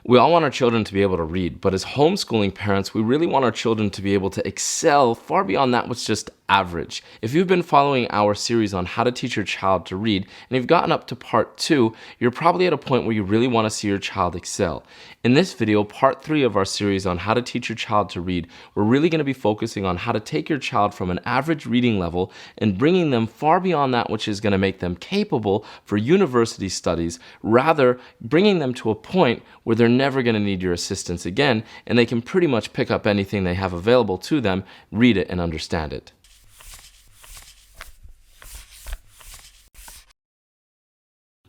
We all want our children to be able to read, but as homeschooling parents, we really want our children to be able to excel far beyond that what's just average. If you've been following our series on how to teach your child to read, and you've gotten up to part 2, you're probably at a point where you really want to see your child excel. In this video, part 3 of our series on how to teach your child to read, we're really going to be focusing on how to take your child from an average reading level and bringing them far beyond that which is going to make them capable for university studies, rather bringing them to a point where they're never going to need your assistance again, and they can pretty much pick up anything they have available to them, read it, and understand it.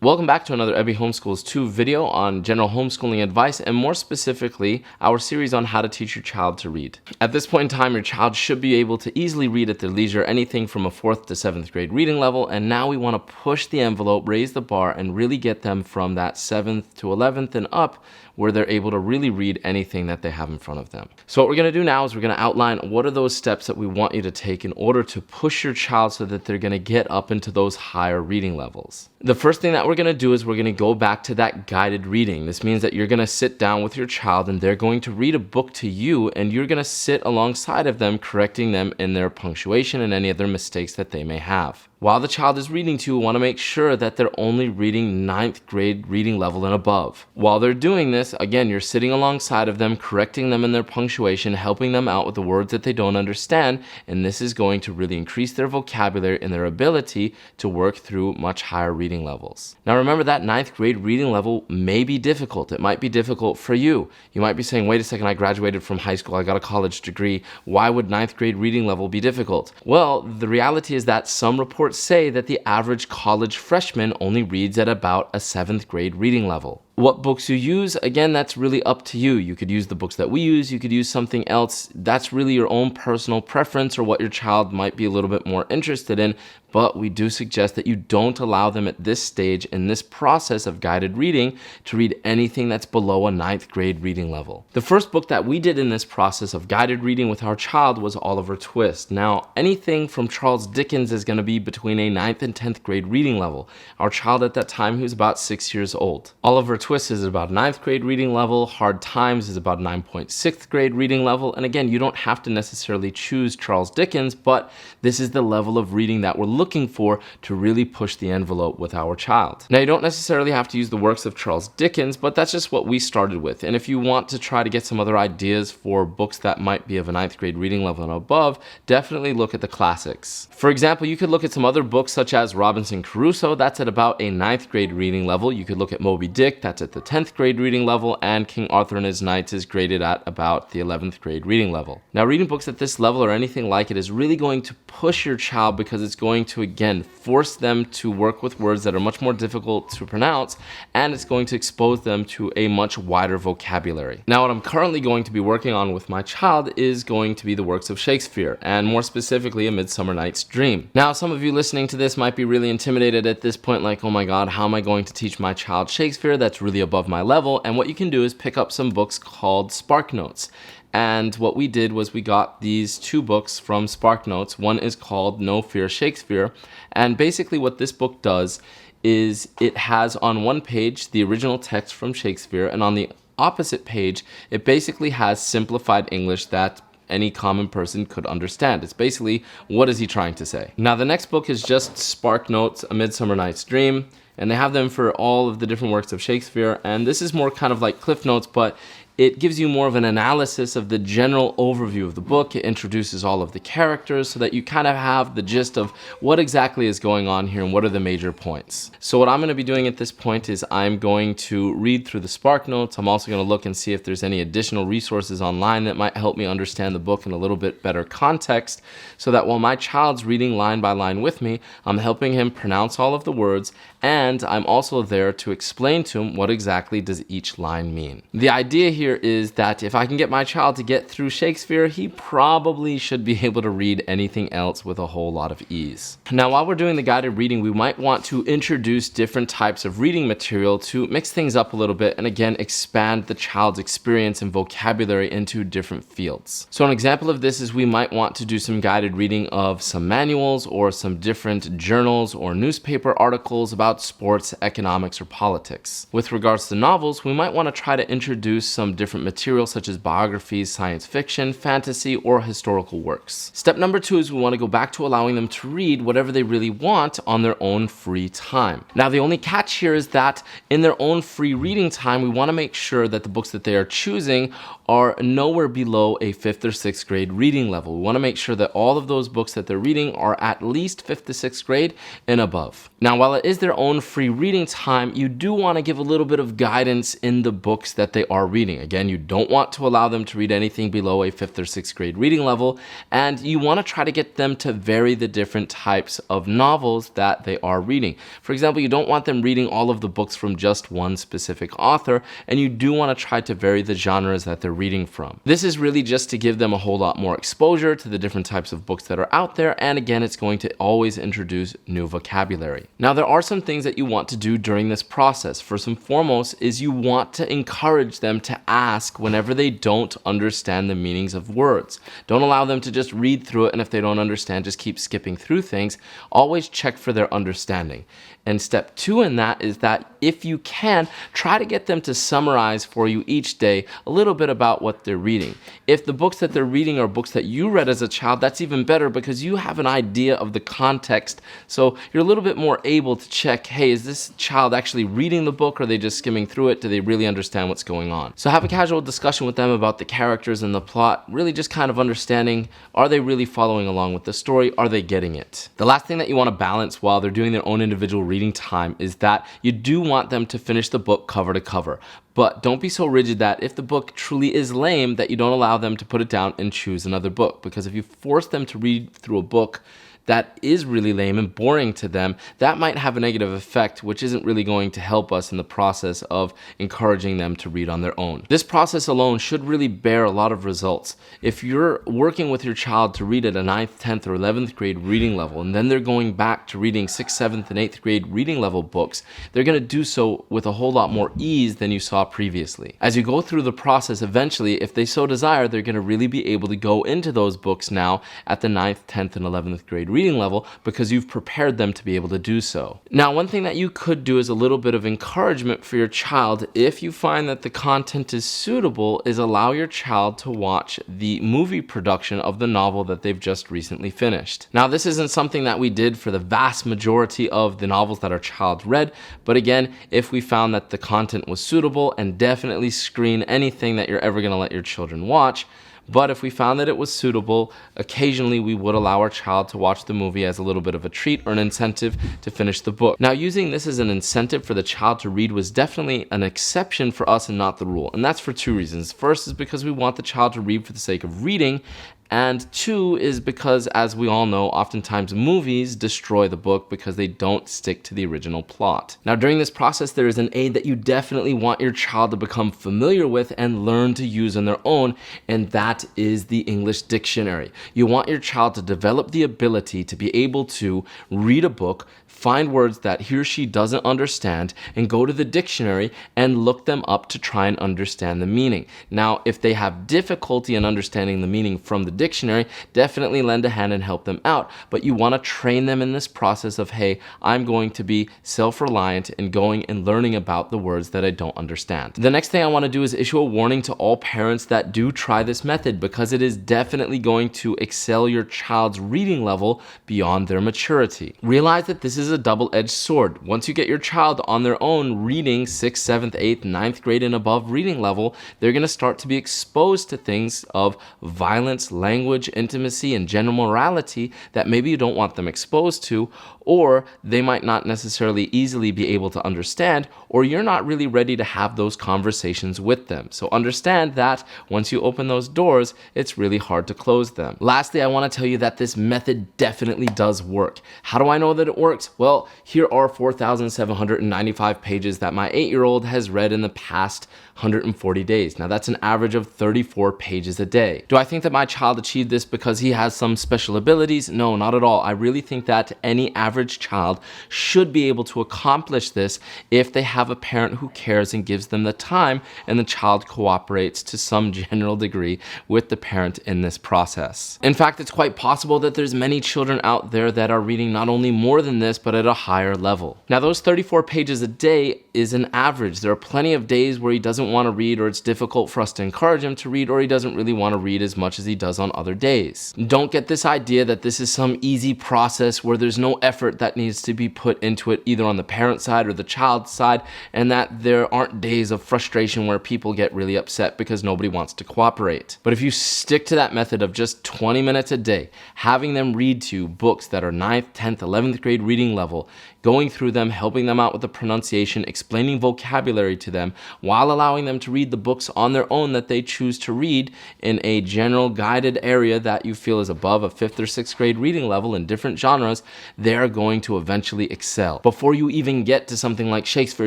Welcome back to another AbiHomeschoolsToo video on general homeschooling advice, and more specifically, our series on how to teach your child to read. At this point in time, your child should be able to easily read at their leisure, anything from a 4th to 7th grade reading level, and now we want to push the envelope, raise the bar, and really get them from that 7th to 11th and up, where they're able to really read anything that they have in front of them. So what we're going to do now is we're going to outline what are those steps that we want you to take in order to push your child so that they're going to get up into those higher reading levels. The first thing that we're going to do is we're going to go back to that guided reading. This means that you're going to sit down with your child and they're going to read a book to you, and you're going to sit alongside of them, correcting them in their punctuation and any other mistakes that they may have. While the child is reading to you, we want to make sure that they're only reading 9th grade reading level and above. While they're doing this, again, you're sitting alongside of them, correcting them in their punctuation, helping them out with the words that they don't understand, and this is going to really increase their vocabulary and their ability to work through much higher reading levels. Now remember, that 9th grade reading level may be difficult. It might be difficult for you. You might be saying, wait a second, I graduated from high school, I got a college degree. Why would 9th grade reading level be difficult? Well, the reality is that some reports say that the average college freshman only reads at about a 7th grade reading level. What books you use, again, that's really up to you. You could use the books that we use, you could use something else. That's really your own personal preference or what your child might be a little bit more interested in, but we do suggest that you don't allow them at this stage in this process of guided reading to read anything that's below a 9th grade reading level. The first book that we did in this process of guided reading with our child was Oliver Twist. Now, anything from Charles Dickens is going to be between a 9th and 10th grade reading level. Our child at that time, he was about 6 years old. Oliver Twist is about 9th grade reading level. Hard Times is about 9.6th grade reading level. And again, you don't have to necessarily choose Charles Dickens, but this is the level of reading that we're looking for to really push the envelope with our child. Now, you don't necessarily have to use the works of Charles Dickens, but that's just what we started with. And if you want to try to get some other ideas for books that might be of a 9th grade reading level and above, definitely look at the classics. For example, you could look at some other books such as Robinson Crusoe. That's at about a 9th grade reading level. You could look at Moby Dick. That's at the 10th grade reading level, and King Arthur and His Knights is graded at about the 11th grade reading level. Now, reading books at this level or anything like it is really going to push your child because it's going to, again, force them to work with words that are much more difficult to pronounce, and it's going to expose them to a much wider vocabulary. Now, what I'm currently going to be working on with my child is going to be the works of Shakespeare, and more specifically, A Midsummer Night's Dream. Now, some of you listening to this might be really intimidated at this point, like, oh my God, how am I going to teach my child Shakespeare? That's really above my level. And what you can do is pick up some books called Spark Notes. And what we did was we got these 2 books from Spark Notes. One is called No Fear Shakespeare. And basically what this book does is it has on one page the original text from Shakespeare, and on the opposite page, it basically has simplified English that any common person could understand. It's basically, what is he trying to say? Now, the next book is just Spark Notes, A Midsummer Night's Dream. And they have them for all of the different works of Shakespeare. And this is more kind of like Cliff Notes, but it gives you more of an analysis of the general overview of the book. It introduces all of the characters so that you kind of have the gist of what exactly is going on here and what are the major points. So what I'm going to be doing at this point is I'm going to read through the Spark Notes. I'm also going to look and see if there's any additional resources online that might help me understand the book in a little bit better context, so that while my child's reading line by line with me, I'm helping him pronounce all of the words, and I'm also there to explain to him what exactly does each line mean. The idea here here is that if I can get my child to get through Shakespeare, he probably should be able to read anything else with a whole lot of ease. Now, while we're doing the guided reading, we might want to introduce different types of reading material to mix things up a little bit and again, expand the child's experience and vocabulary into different fields. So an example of this is we might want to do some guided reading of some manuals or some different journals or newspaper articles about sports, economics, or politics. With regards to novels, we might want to try to introduce some different material such as biographies, science fiction, fantasy, or historical works. Step number 2 is we want to go back to allowing them to read whatever they really want on their own free time. Now, the only catch here is that in their own free reading time, we want to make sure that the books that they are choosing are nowhere below a 5th or 6th grade reading level. We want to make sure that all of those books that they're reading are at least 5th to 6th grade and above. Now, while it is their own free reading time, you do want to give a little bit of guidance in the books that they are reading. Again, you don't want to allow them to read anything below a 5th or 6th grade reading level, and you want to try to get them to vary the different types of novels that they are reading. For example, you don't want them reading all of the books from just one specific author, and you do want to try to vary the genres that they're reading from. This is really just to give them a whole lot more exposure to the different types of books that are out there, and again, it's going to always introduce new vocabulary. Now, there are some things that you want to do during this process. First and foremost is you want to encourage them to ask whenever they don't understand the meanings of words. Don't allow them to just read through it, and if they don't understand, just keep skipping through things. Always check for their understanding. And step 2 in that is that if you can, try to get them to summarize for you each day a little bit about what they're reading. If the books that they're reading are books that you read as a child, that's even better because you have an idea of the context. So you're a little bit more able to check, hey, is this child actually reading the book or are they just skimming through it? Do they really understand what's going on? So have a casual discussion with them about the characters and the plot, really just kind of understanding, are they really following along with the story? Are they getting it? The last thing that you want to balance while they're doing their own individual reading time is that you do want them to finish the book cover to cover. But don't be so rigid that if the book truly is lame that you don't allow them to put it down and choose another book. Because if you force them to read through a book that is really lame and boring to them, that might have a negative effect, which isn't really going to help us in the process of encouraging them to read on their own. This process alone should really bear a lot of results. If you're working with your child to read at a 9th, 10th, or 11th grade reading level, and then they're going back to reading 6th, 7th, and 8th grade reading level books, they're going to do so with a whole lot more ease than you saw previously. As you go through the process, eventually, if they so desire, they're going to really be able to go into those books now at the 9th, 10th, and 11th grade reading level because you've prepared them to be able to do so. Now, one thing that you could do as a little bit of encouragement for your child, if you find that the content is suitable, is allow your child to watch the movie production of the novel that they've just recently finished. Now, this isn't something that we did for the vast majority of the novels that our child read, but again, if we found that the content was suitable, and definitely screen anything that you're ever going to let your children watch. But if we found that it was suitable, occasionally we would allow our child to watch the movie as a little bit of a treat or an incentive to finish the book. Now, using this as an incentive for the child to read was definitely an exception for us and not the rule. And that's for 2 reasons. First is because we want the child to read for the sake of reading. And 2 is because, as we all know, oftentimes movies destroy the book because they don't stick to the original plot. Now, during this process, there is an aid that you definitely want your child to become familiar with and learn to use on their own, and that is the English dictionary. You want your child to develop the ability to be able to read a book, find words that he or she doesn't understand, and go to the dictionary and look them up to try and understand the meaning. Now, if they have difficulty in understanding the meaning from the dictionary, definitely lend a hand and help them out. But you want to train them in this process of, hey, I'm going to be self-reliant in going and learning about the words that I don't understand. The next thing I want to do is issue a warning to all parents that do try this method, because it is definitely going to excel your child's reading level beyond their maturity. Realize that this is a double-edged sword. Once you get your child on their own reading 6th, 7th, 8th, 9th grade and above reading level, they're going to start to be exposed to things of violence, language, intimacy, and general morality that maybe you don't want them exposed to, or they might not necessarily easily be able to understand, or you're not really ready to have those conversations with them. So understand that once you open those doors, it's really hard to close them. Lastly, I want to tell you that this method definitely does work. How do I know that it works? Well, here are 4,795 pages that my 8-year-old has read in the past 140 days. Now that's an average of 34 pages a day. Do I think that my child achieved this because he has some special abilities? No, not at all. I really think that any average child should be able to accomplish this if they have a parent who cares and gives them the time, and the child cooperates to some general degree with the parent in this process. In fact, it's quite possible that there's many children out there that are reading not only more than this, but at a higher level. Now, those 34 pages a day is an average. There are plenty of days where he doesn't want to read, or it's difficult for us to encourage him to read, or he doesn't really want to read as much as he does on other days. Don't get this idea that this is some easy process where there's no effort that needs to be put into it, either on the parent side or the child's side, and that there aren't days of frustration where people get really upset because nobody wants to cooperate. But if you stick to that method of just 20 minutes a day, having them read to you books that are 9th, 10th, 11th grade reading level, going through them, helping them out with the pronunciation, explaining vocabulary to them, while allowing them to read the books on their own that they choose to read in a general guided area that you feel is above a 5th or 6th grade reading level in different genres, they're going to eventually excel. Before you even get to something like Shakespeare,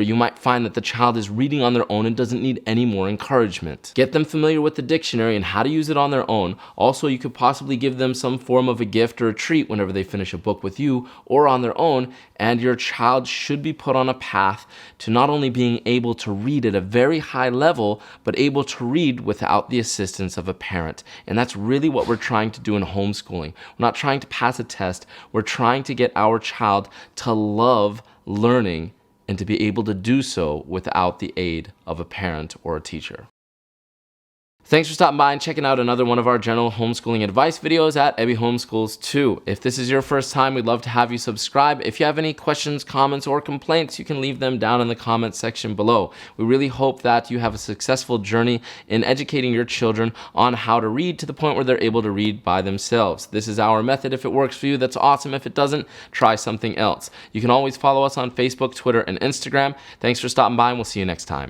you might find that the child is reading on their own and doesn't need any more encouragement. Get them familiar with the dictionary and how to use it on their own. Also, you could possibly give them some form of a gift or a treat whenever they finish a book with you or on their own, and your child should be put on a path to not only being able to read at a very high level, but able to read without the assistance of a parent. And that's really what we're trying to do in homeschooling. We're not trying to pass a test. We're trying to get our child to love learning and to be able to do so without the aid of a parent or a teacher. Thanks for stopping by and checking out another one of our general homeschooling advice videos at AbiHomeschoolsToo. If this is your first time, we'd love to have you subscribe. If you have any questions, comments, or complaints, you can leave them down in the comments section below. We really hope that you have a successful journey in educating your children on how to read to the point where they're able to read by themselves. This is our method. If it works for you, that's awesome. If it doesn't, try something else. You can always follow us on Facebook, Twitter, and Instagram. Thanks for stopping by, and we'll see you next time.